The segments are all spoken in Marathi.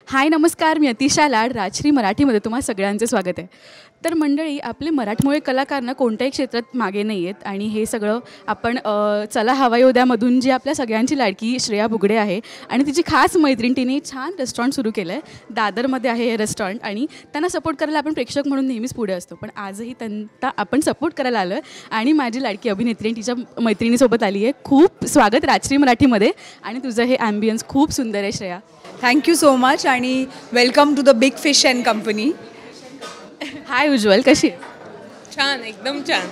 हाय नमस्कार, मी अतिशा लाड राजश्री मराठीमध्ये तुम्हा सगळ्यांचे स्वागत आहे. तर मंडळी, आपले मराठमोळे कलाकार ना कोणत्याही क्षेत्रात मागे नाही आहेत आणि हे सगळं आपण चला हवा येऊ द्यामधून जी आपल्या सगळ्यांची लाडकी श्रेया बुगडे आहे आणि तिची खास मैत्रीण, तिने छान रेस्टॉरंट सुरू केलं आहे. दादरमध्ये आहे हे रेस्टॉरंट आणि त्यांना सपोर्ट करायला आपण प्रेक्षक म्हणून नेहमीच पुढे असतो, पण आजही त्यांना आपण सपोर्ट करायला आलो आहे आणि माझी लाडकी अभिनेत्री तिच्या मैत्रिणीसोबत आली आहे. खूप स्वागत राजश्री मराठीमध्ये. आणि तुझं हे ॲम्बियन्स खूप सुंदर आहे श्रेया. थँक्यू सो मच आणि welcome to the big fish and company. Hi Ujjwal, कशी आहे? छान, एकदम छान.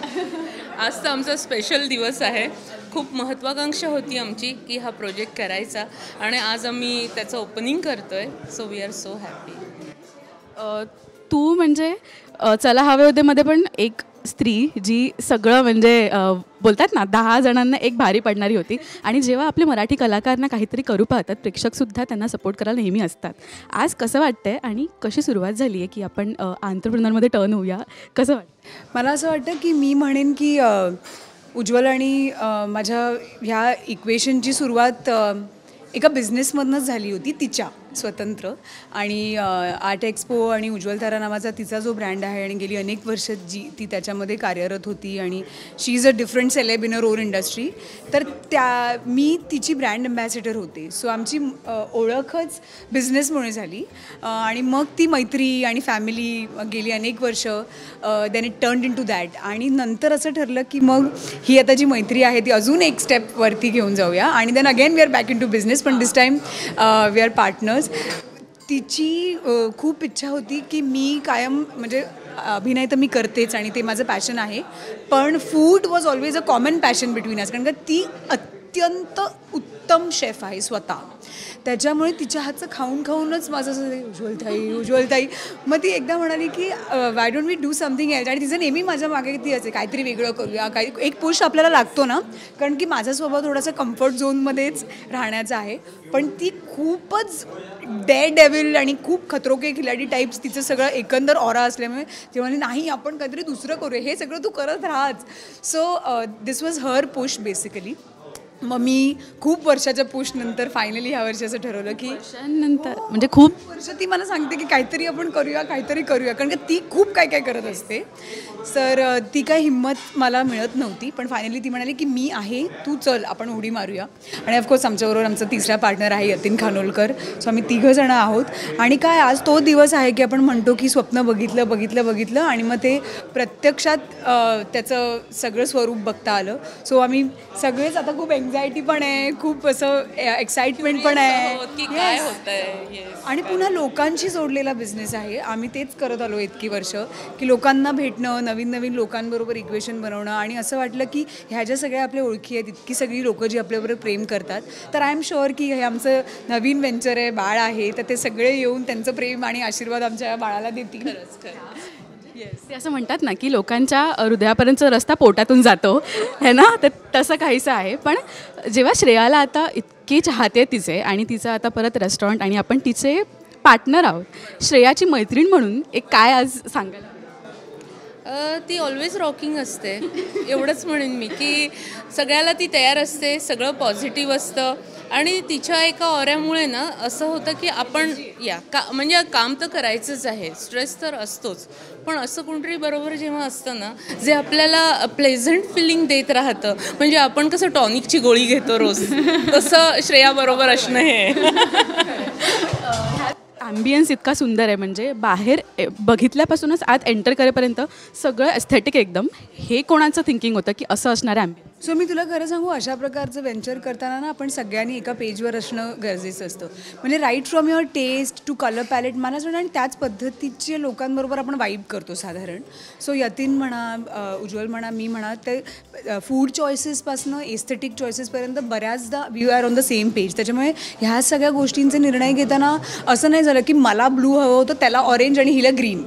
आज तर आमचा स्पेशल दिवस आहे. खूप महत्त्वाकांक्षा होती आमची की हा प्रोजेक्ट करायचा आणि आज आम्ही त्याचं ओपनिंग करतो आहे. So we are so happy. तू म्हणजे चला हवे होतेमध्ये पण एक स्त्री जी सगळं म्हणजे बोलतात ना 10 जणांना एक भारी पडणारी होती. आणि जेव्हा आपले मराठी कलाकारना काहीतरी करू पाहतात, प्रेक्षकसुद्धा त्यांना सपोर्ट करायला नेहमी असतात. आज कसं वाटतंय आणि कशी सुरुवात झाली आहे की आपण आंतरप्रेन्योरमध्ये टर्न होऊया, कसं वाटतं? मला असं वाटतं की मी म्हणेन की उज्ज्वल आणि माझ्या ह्या इक्वेशनची सुरुवात एका बिझनेसमधनंच झाली होती, तिच्या स्वतंत्र. आणि आर्ट एक्सपो आणि उज्ज्वल तारा नावाचा तिचा जो ब्रँड आहे आणि गेली अनेक वर्ष जी ती त्याच्यामध्ये कार्यरत होती आणि she is a different celeb in a roar industry. तर मी तिची ब्रँड ॲम्बॅसेडर होते. सो आमची ओळखच बिझनेसमुळे झाली आणि मग ती मैत्री आणि फॅमिली गेली अनेक वर्ष then it turned into that. आणि नंतर असं ठरलं की मग ही आता जी मैत्री आहे ती अजून एक स्टेपवरती घेऊन जाऊया आणि then again we are back into business, पण this time we are partners. तिची खूप इच्छा होती की मी कायम म्हणजे अभिनय तर मी करतेच आणि ते माझं पॅशन आहे, पण food was always a common passion between us. कारण का ती अत्यंत उत्तम शेफ आहे स्वतः. त्याच्यामुळे तिच्या हातचं खाऊन खाऊनच माझं असं उज्ज्वलताई. मग ती एकदा म्हणाली की why don't we do something else. आणि तिचं नेहमी माझ्या मागे ती असे काहीतरी वेगळं करूया, काही एक पुश आपल्याला लागतो ना, कारण की माझा स्वभाव थोडासा कम्फर्ट झोनमध्येच राहण्याचा आहे. पण ती खूपच डेअर डेव्हिल आणि खूप खतरो के खिलाडी टाईप्स तिचं सगळं एकंदर ऑरा असल्यामुळे ती म्हणाली नाही आपण काहीतरी दुसरं करूया, हे सगळं तू करत राहाच. So this was her push basically. मग मी खूप वर्षाच्या पुशनंतर फायनली ह्या वर्षी असं ठरवलं की नंतर म्हणजे खूप वर्ष ती मला सांगते की काहीतरी आपण करूया, काहीतरी करूया, कारण की ती खूप काय काय करत असते. तर ती काय हिंमत मला मिळत नव्हती, पण फायनली ती म्हणाली की मी आहे, तू चल आपण उडी मारूया. आणि ऑफकोर्स आमच्याबरोबर आमचा तिसरा पार्टनर आहे यतीन खानोलकर. सो आम्ही 3 जणं आहोत. आणि काय आज तो दिवस आहे की आपण म्हणतो की स्वप्न बघितलं आणि मग ते प्रत्यक्षात त्याचं सगळं स्वरूप बघता आलं. सो आम्ही सगळेच आता खूप एन्झायटी पण आहे, खूप असं एक्साइटमेंट पण आहे. आणि पुन्हा लोकांशी जोडलेला बिझनेस आहे. आम्ही तेच करत आलो इतकी वर्ष की लोकांना भेटणं, नवीन नवीन लोकांबरोबर इक्वेशन बनवणं. आणि असं वाटलं की ह्या ज्या सगळ्या आपल्या ओळखी आहेत, इतकी सगळी लोकं जी आपल्याबरोबर प्रेम करतात, तर आय एम शुअर की हे आमचं नवीन व्हेंचर आहे, बाळ आहे, तर ते सगळे येऊन त्यांचं प्रेम आणि आशीर्वाद आमच्या बाळाला देतील. ते असं म्हणतात ना की लोकांच्या हृदयापर्यंतचा रस्ता पोटातून जातो है ना, तर तसं काहीसं आहे. पण जेव्हा श्रेयाला आता इतके चाहते तिचे आणि तिचं आता परत रेस्टॉरंट आणि आपण तिचे पार्टनर आहोत, श्रेयाची मैत्रीण म्हणून एक काय आज सांगायला? ती ऑलवेज रॉकिंग असते, एवढंच म्हणेन मी की सगळ्याला ती तयार असते, सगळं पॉझिटिव्ह असतं. आणि तिच्या एका ऑऱ्यामुळे ना असं होतं की आपण म्हणजे काम तर करायचंच आहे, स्ट्रेस तर असतोच, पण असं कोणतरी बरोबर जेव्हा असतं ना जे आपल्याला प्लेझंट फिलिंग देत राहतं, म्हणजे आपण कसं टॉनिकची गोळी घेतो रोज, तसं श्रेया बरोबर असणं हे. ॲम्बियन्स इतका सुंदर आहे, म्हणजे बाहेर बघितल्यापासूनच आत एंटर करेपर्यंत सगळं एस्थेटिक एकदम. हे कोणाचं थिंकिंग होतं की असं असणारं ॲम्बियन्स? सो मी तुला खरं सांगू, अशा प्रकारचं व्हेंचर करताना ना आपण सगळ्यांनी एका पेजवर असणं गरजेचं असतं. म्हणजे right from your taste to colour palette मला असं वाटतं. आणि त्याच पद्धतीचे लोकांबरोबर आपण वाईब करतो साधारण. सो यतीन म्हणा, उज्ज्वल म्हणा, मी म्हणा, ते फूड चॉईसेसपासनं एस्थेटिक चॉईसेसपर्यंत बऱ्याचदा we are on the same page. त्याच्यामुळे ह्या सगळ्या गोष्टींचे निर्णय घेताना असं नाही झालं की मला ब्लू हवं होतं, त्याला ऑरेंज आणि हिला ग्रीन.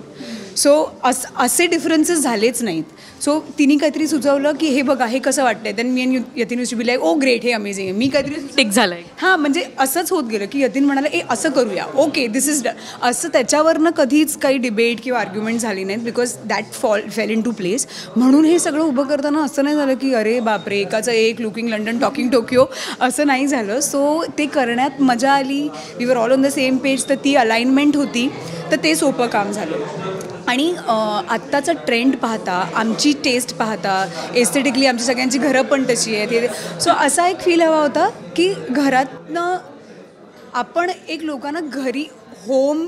सो असे डिफरन्सेस झालेच नाहीत. सो तिने काहीतरी सुचवलं की हे बघा हे कसं वाटतंय, देन मी आणि Yatin be like oh great, हे अमेझिंग आहे. मी काहीतरी टिक झालंय. हां, म्हणजे असंच होत गेलं की यतीन म्हणाला ए असं करूया, ओके दिस इज डन. असं त्याच्यावरनं कधीच काही डिबेट किंवा आर्ग्युमेंट झाली नाहीत, because that fell into place. म्हणून हे सगळं उभं करताना असं नाही झालं की अरे बापरे एकाचं एक, लुकिंग लंडन टॉकिंग टोकियो, असं नाही झालं. सो ते करण्यात मजा आली. We were all on the same page. तर ती अलाइनमेंट होती, तर ते सोपं काम झालं. आणि आत्ताचा ट्रेंड पाहता, आमची टेस्ट पाहता, एस्थेटिकली आमची सगळ्यांची घरं पण तशी आहेत. सो असा एक फील हवा होता की घरातनं आपण एक लोकांना घरी होम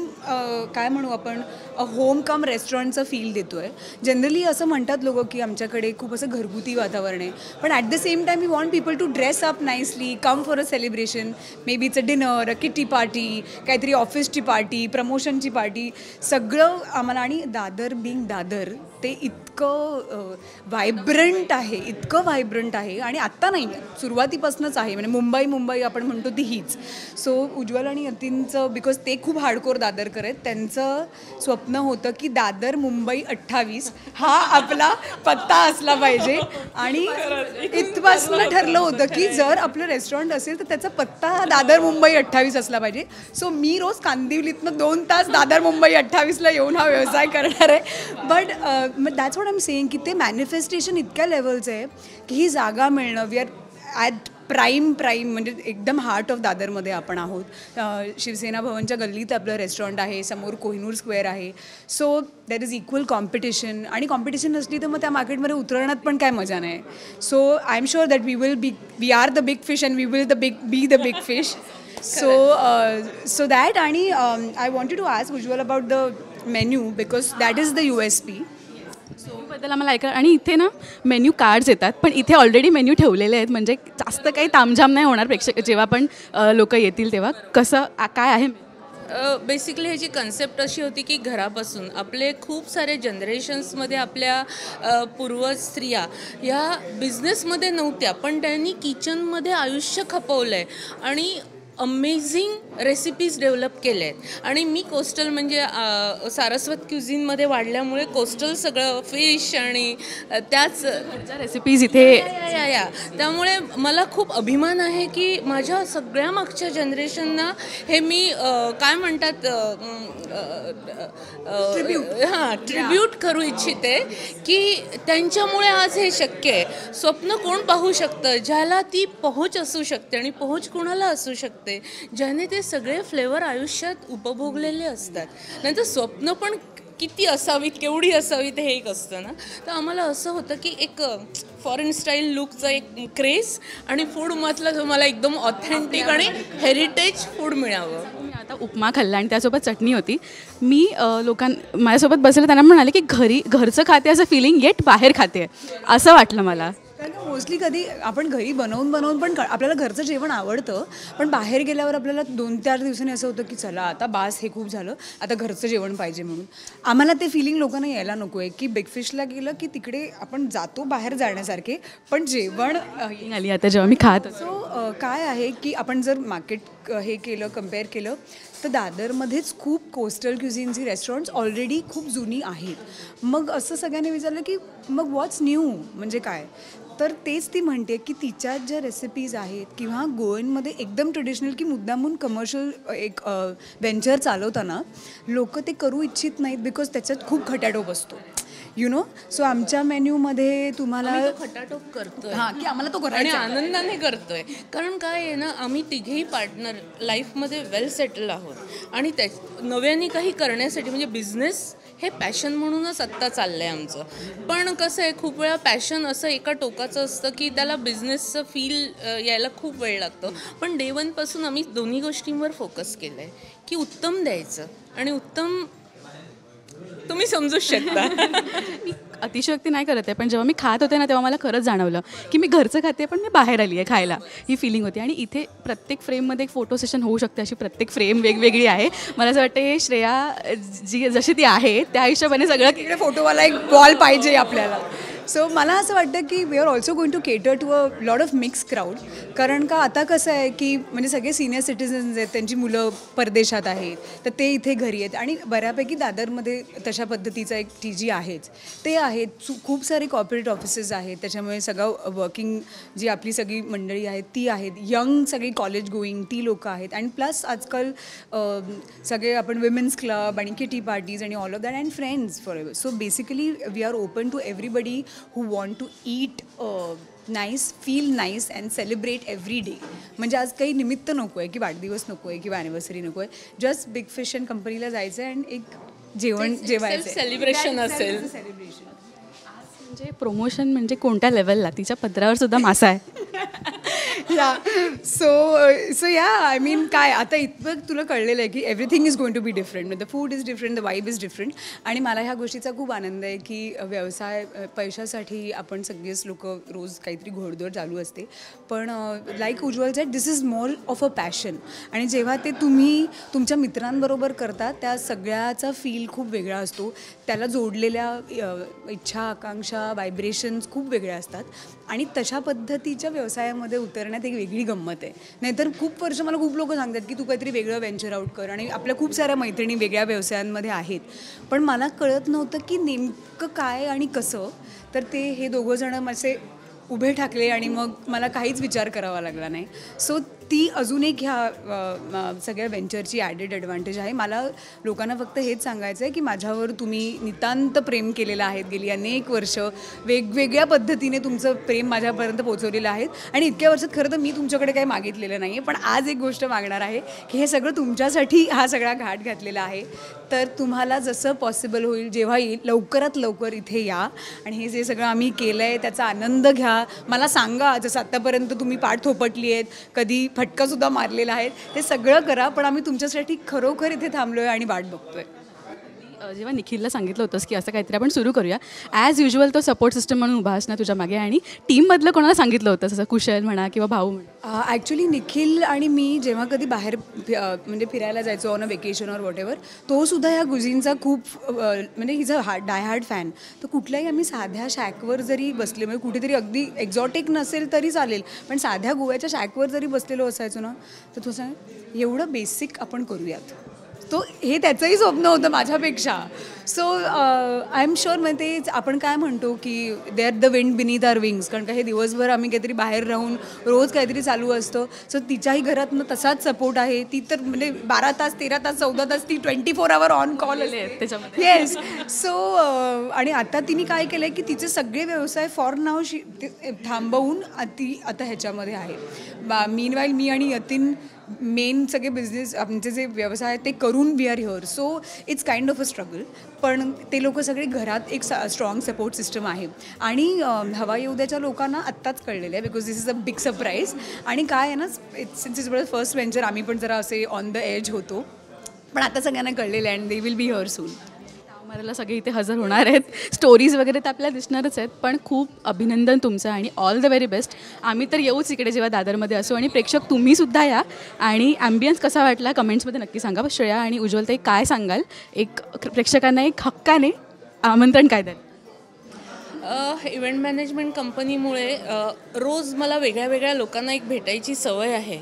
काय म्हणू आपण, होम कम रेस्टॉरंटचं फील देतो आहे. जनरली असं म्हणतात लोक की आमच्याकडे खूप असं घरगुती वातावरण आहे, पण at the same time we want people to dress up nicely, come for a celebration, maybe it's a dinner, a kitty party, काहीतरी ऑफिसची पार्टी, प्रमोशनची पार्टी, सगळं आम्हाला. आणि दादर बिंग दादर ते इतकं व्हायब्रंट आहे, इतकं व्हायब्रंट आहे. आणि आत्ता नाही, सुरुवातीपासूनच आहे. म्हणजे मुंबई आपण म्हणतो ती हीच. सो उज्ज्वल आणि यतीनचं, बिकॉज ते खूप हार्डकोर दादरकर आहेत, त्यांचं स्वप्न होतं की दादर मुंबई 28 हा आपला पत्ता असला पाहिजे. आणि इथपासून ठरलं होतं की जर आपलं रेस्टॉरंट असेल तर त्याचा पत्ता हा दादर मुंबई 28 असला पाहिजे. सो मी रोज कांदिवलीतनं 2 तास दादर मुंबई 28ला येऊन हा व्यवसाय करणार आहे. But that's what I am saying की ते मॅनिफेस्टेशन इतक्या लेवलचं आहे की ही जागा मिळणं, वी आर ॲट प्राईम म्हणजे एकदम हार्ट ऑफ दादरमध्ये आपण आहोत. शिवसेना भवनच्या गल्लीत आपलं रेस्टॉरंट आहे, समोर कोहिनूर स्क्वेअर आहे. So that is equal competition. आणि कॉम्पिटिशन नसली तर मग त्या मार्केटमध्ये उतरण्यात पण काय मजा नाही. So I am sure that we are the big fish and we will be the big fish. So that. आणि I wanted to ask Ujjwal about the menu, because that is the USP. बद्दल आम्हाला ऐका. आणि इथे ना मेन्यू कार्ड्स येतात, पण इथे ऑलरेडी मेन्यू ठेवलेले आहेत, म्हणजे जास्त काही तामझाम नाही होणार प्रेक्षक जेव्हा पण लोक येतील तेव्हा. कसं काय आहे? बेसिकली ह्याची कन्सेप्ट अशी होती की घरापासून आपले खूप सारे जनरेशन्समध्ये आपल्या पूर्वज स्त्रिया ह्या बिझनेसमध्ये नव्हत्या, पण त्यांनी किचनमध्ये आयुष्य खपवलं आहे आणि अमेझिंग रेसिपीज डेव्हलप केले आहेत. आणि मी कोस्टल म्हणजे सारस्वत क्युझिनमध्ये वाढल्यामुळे कोस्टल सगळं फिश आणि त्याच रेसिपीज इथे या त्यामुळे मला खूप अभिमान आहे की माझ्या सगळ्या मागच्या जनरेशनना हे मी काय म्हणतात ट्रिब्यूट करू इच्छिते की त्यांच्यामुळे आज हे शक्य आहे. स्वप्न कोण पाहू शकतं? ज्याला ती पोहोच असू शकते. आणि पोहोच कोणाला असू शकते? ज्याने ते सगळे फ्लेवर आयुष्यात उपभोगलेले असतात. नंतर स्वप्न पण किती असावीत, केवढी असावीत हे एक असतं ना. तर आम्हाला असं होतं की एक फॉरेन स्टाईल लुकचा एक क्रेज आणि फूडमधलं तुम्हाला एकदम ऑथेंटिक आणि हेरिटेज फूड मिळावं. मी आता उपमा खाल्ला आणि त्यासोबत चटणी होती. मी माझ्यासोबत बसले त्यांना म्हणाले की घरचं खाते असं फिलिंग, येट बाहेर खाते असं वाटलं मला. कारण मोस्टली कधी आपण घरी बनवून पण आपल्याला घरचं जेवण आवडतं, पण बाहेर गेल्यावर आपल्याला 2-4 दिवसांनी असं होतं की चला आता बास, हे खूप झालं, आता घरचं जेवण पाहिजे. म्हणून आम्हाला ते फिलिंग लोकांना यायला नको आहे की बिग फिशला गेलं की तिकडे आपण जातो बाहेर जाण्यासारखे, पण जेवण आली आता जेव्हा मी खात. सो काय आहे की आपण जर मार्केट हे केलं, कम्पेअर केलं तर दादरमध्येच खूप कोस्टल क्युझिनची रेस्टॉरंट्स ऑलरेडी खूप जुनी आहेत. मग असं सगळ्यांनी विचारलं की मग व्हॉट्स न्यू म्हणजे काय? तर तेच ती म्हणते की तिच्या ज्या रेसिपीज आहेत किंवा गोव्यामध्ये एकदम ट्रेडिशनल की मुद्दामून कमर्शियल एक व्हेंचर चालवताना लोक ते करू इच्छित नाहीत, बिकॉज त्याच्यात खूप खटाटोप असतो, यू नो. सो आमच्या मेन्यूमध्ये तुम्हाला खटाटोप करतोय. हां, की आम्हाला तो आणि करायचा आनंदाने करतोय. कारण काय आहे ना, आम्ही तिघेही पार्टनर लाईफमध्ये वेल सेटल आहोत आणि त्या नव्याने काही करण्यासाठी म्हणजे बिझनेस हे पॅशन म्हणूनच आत्ता चाललं आहे आमचं. पण कसं आहे, खूप वेळा पॅशन असं एका टोकाचं असतं की त्याला बिझनेसचं फील यायला खूप वेळ लागतो. पण डे 1 पासून आम्ही दोन्ही गोष्टींवर फोकस केलं आहे की उत्तम द्यायचं आणि उत्तम तुम्ही समजूच शकता. मी अतिशयोक्ती नाही करत आहे, पण जेव्हा मी खात होते ना तेव्हा मला खरंच जाणवलं की मी घरचं खाते पण मी बाहेर आली आहे खायला, ही फिलिंग होती. आणि इथे प्रत्येक फ्रेममध्ये एक फोटो सेशन होऊ शकते, अशी प्रत्येक फ्रेम वेगवेगळी आहे. मला असं वाटतं हे श्रेया जशी ती आहे त्या हिशोबाने सगळं तिकडे फोटोवाला एक वॉल पाहिजे आपल्याला. सो मला असं वाटतं की we are also going to cater to a lot of mix crowd. कारण का आता कसं आहे की म्हणजे सगळे सिनियर सिटिझन्स आहेत, त्यांची मुलं परदेशात आहेत, तर ते इथे घरी आहेत आणि बऱ्यापैकी दादरमध्ये तशा पद्धतीचा एक TG आहेच ते आहेत. खूप सारे कॉर्पोरेट ऑफिसेस आहेत, त्याच्यामुळे सगळं वर्किंग जी आपली सगळी मंडळी आहेत ती आहेत, यंग सगळी कॉलेज गोईंग ती लोकं आहेत आणि प्लस आजकाल सगळे आपण विमेन्स क्लब आणि किटी पार्टीज आणि all of that and friends forever. So basically we are open to everybody who want to eat nice, feel nice and celebrate every day. म्हणजे आज काही निमित्त नको आहे की वाढदिवस नको आहे किंवा ॲनिव्हर्सरी नको आहे, जस्ट बिग फिश अँड कंपनीला जायचं आहे आणि एक जेवायचं सेलिब्रेशन असेल. सेलिब्रेशन म्हणजे प्रमोशन म्हणजे कोणत्या लेवलला, तिच्या पत्रावर सुद्धा मासा आहे. या सो या आय मीन काय आता इतकं तुला कळलेलं आहे की everything is going to be different. The food is different, the vibe is different. आणि मला ह्या गोष्टीचा खूप आनंद आहे की व्यवसाय पैशासाठी आपण सगळेच लोक रोज काहीतरी घोडदौड चालू असते, पण like Ujjwal sed, this is more of a passion. आणि जेव्हा ते तुम्ही तुमच्या मित्रांबरोबर करता त्या सगळ्याचा फील खूप वेगळा असतो. त्याला जोडलेल्या इच्छा, आकांक्षा, व्हायब्रेशन्स खूप वेगळ्या असतात आणि तशा पद्धतीच्या व्यवसायामध्ये उतरण्यात एक वेगळी गंमत आहे. नाहीतर खूप वर्ष मला खूप लोक सांगतात की तू काहीतरी वेगळं व्हेंचर आउट कर आणि आपल्या खूप साऱ्या मैत्रिणी वेगळ्या व्यवसायांमध्ये आहेत, पण मला कळत नव्हतं की नेमकं काय आणि कसं. तर ते हे दोघंजणं असे उभे ठाकले आणि मग मला काहीच विचार करावा लागला नाही. सो ती अजून एक ह्या सगळ्या व्हेंचरची ॲडेड ॲडव्हान्टेज आहे. मला लोकांना फक्त हेच सांगायचं आहे की माझ्यावर तुम्ही नितांत प्रेम केलेलं आहे, गेली अनेक वर्ष वेगवेगळ्या पद्धतीने तुमचं प्रेम माझ्यापर्यंत पोहोचवलेलं आहे आणि इतक्या वर्षात खरं तर मी तुमच्याकडे काही मागितलेलं नाही आहे, पण आज एक गोष्ट मागणार आहे की हे सगळं तुमच्यासाठी हा सगळा घाट घातलेला आहे. तर तुम्हाला जसं पॉसिबल होईल, जेव्हा येईल लवकरात लवकर इथे या आणि हे जे सगळं आम्ही केलं आहे त्याचा आनंद घ्या. मला सांगा, जसं आत्तापर्यंत तुम्ही पाठ थोपटली आहेत, कधी फटकासुद्धा मारलेला आहे, ते सगळं करा, पण आम्ही तुमच्यासाठी खरोखर इथे थांबलो आहे आणि वाट बघतोय. जेव्हा निखिलला सांगितलं होतंस की असं काहीतरी आपण सुरू करूया, ॲज युजल तो सपोर्ट सिस्टम म्हणून उभा असणार तुझ्या मागे, आणि टीममधलं कोणाला सांगितलं होतं, जसं कुशल म्हणा किंवा भाऊ म्हणा? ॲक्च्युली निखिल आणि मी जेव्हा कधी बाहेर म्हणजे फिरायला जायचो on a vacation or what ever, तो सुद्धा ह्या गुझीनचा खूप म्हणजे हिज अ डाय हार्ड फॅन. तर कुठल्याही आम्ही साध्या शॅकवर जरी बसले, म्हणजे कुठेतरी अगदी एक्झॉटिक नसेल तरी चालेल, पण साध्या गोव्याच्या शॅकवर जरी बसलेलो असायचो ना, तर तो सांग एवढं बेसिक आपण करूयात. तो हे त्याचंही स्वप्न होतं माझ्यापेक्षा. सो आय एम शुअर, म्हणजे ते आपण काय म्हणतो की they are the wind beneath our wings, कारण का हे दिवसभर आम्ही काहीतरी बाहेर राहून रोज काहीतरी चालू असतं. सो तिच्याही घरातनं तसाच सपोर्ट आहे. ती तर म्हणजे 12 तास 13 तास 14 तास ती 24 आवर ऑन कॉल असते त्याच्यामध्ये. येस. सो आणि आता तिने काय केलं आहे की तिचे सगळे व्यवसाय फॉर नाव थांबवून ती आता ह्याच्यामध्ये आहे. मीनवाईल मी आणि यतीन मेन सगळे बिझनेस आमचे जे व्यवसाय आहेत ते करून we are here. So it's kind of a struggle, पण ते लोक सगळे घरात एक स्ट्रॉंग सपोर्ट सिस्टम आहे. आणि हवाई उद्याच्या लोकांना आत्ताच कळलेलं आहे, because this is a big surprise. आणि काय आहे ना, सिन्स इज फर्स्ट व्हेंचर, आम्ही पण जरा असे ऑन द एज होतो, पण आता सगळ्यांना कळलेलं आहे and they will be here soon. मला सगळे इथे हजर होणार आहेत, स्टोरीज वगैरे तर आपल्याला दिसणारच आहेत, पण खूप अभिनंदन तुमचं आणि ऑल द व्हेरी बेस्ट. आम्ही तर येऊच इकडे जेव्हा दादरमध्ये असू, आणि प्रेक्षक तुम्हीसुद्धा या. आणि ॲम्बियन्स कसा वाटला कमेंट्समध्ये नक्की सांगा. श्रेया आणि उज्ज्वल ताई काय सांगाल, एक प्रेक्षकांना एक हक्काने आमंत्रण काय द्याल? इव्हेंट मॅनेजमेंट कंपनीमुळे रोज मला वेगळ्या वेगळ्या लोकांना एक भेटायची सवय आहे.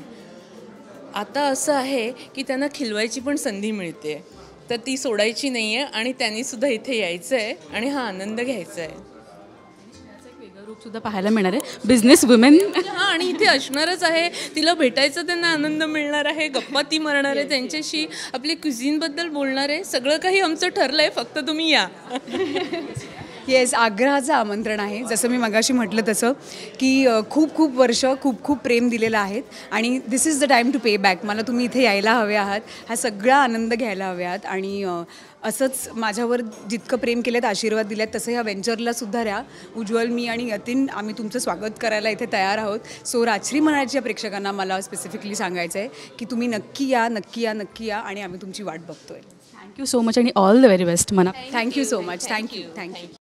आता असं आहे की त्यांना खिलवायची पण संधी मिळते, तर ती सोडायची नाही आहे आणि त्यांनीसुद्धा इथे यायचं आहे आणि हा आनंद घ्यायचा आहे. वेगळं रूपसुद्धा पाहायला मिळणार आहे, बिझनेस वुमेन. हां, आणि इथे असणारच आहे. तिला भेटायचा त्यांना आनंद मिळणार आहे, गप्पा ती मारणार आहे, त्यांच्याशी आपली क्युझिनबद्दल बोलणार आहे. सगळं काही आमचं ठरलं आहे, फक्त तुम्ही या. येस, आग्रहाचं आमंत्रण आहे. जसं मी मगाशी म्हटलं तसं की खूप खूप वर्ष खूप खूप प्रेम दिलेलं आहे आणि this is the time to pay back. मला तुम्ही इथे यायला हवे आहात, हा सगळा आनंद घ्यायला हवे आहात. आणि असंच माझ्यावर जितकं प्रेम केलं, आशीर्वाद दिलेत, तसं ह्या व्हेंचरला सुद्धा द्या. उज्ज्वल, मी आणि यतीन आम्ही तुमचं स्वागत करायला इथे तयार आहोत. सो राजश्री मराठीच्या प्रेक्षकांना मला स्पेसिफिकली सांगायचं आहे की तुम्ही नक्की या, नक्की या, नक्की या आणि आम्ही तुमची वाट बघतोय. थँक्यू सो मच आणि ऑल द व्हेरी बेस्ट. मना थँक्यू सो मच. थँक्यू.